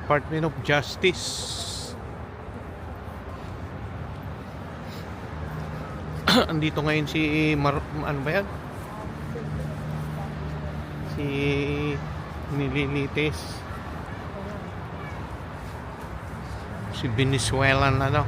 Department of Justice. Andito ngayon si ano ba yan? Si Nililites. Si Venezuelan ano.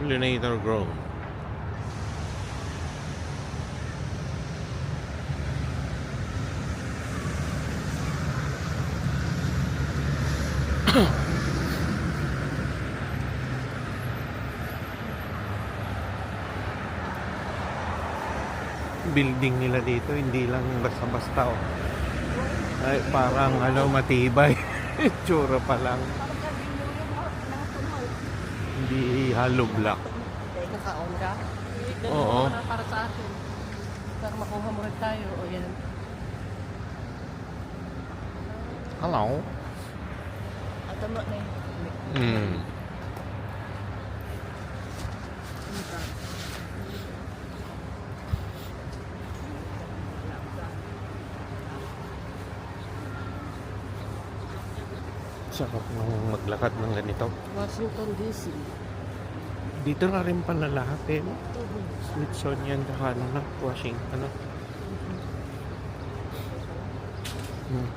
Pollinator Grove. Building nila dito hindi lang basta-basta oh. Ay, parang ano matibay. Tsura pa lang. Hindi hollow block. Nakaon ka? Oo. Para sa atin. Para makuha mo rin tayo. O yan. Hello. Atama na yun. Hmm. Sarap nung maglakad ng ganito. Washington DC. Dito na rin pala lahat eh. Smithsonian saka ano na, Washington. Ano?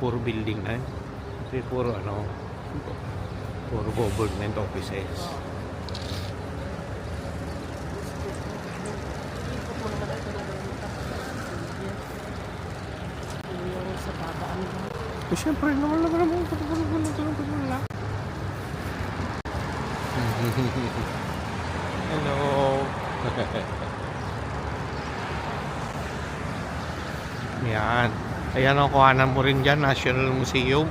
Puro building na eh. Kasi puro ano, puro government offices. Ikot mo naman ito na yung sa babaan mo. Eh, siyempre, naman lang. Hello. Yan. Ayan ang kuhanan mo rin dyan, National Museum.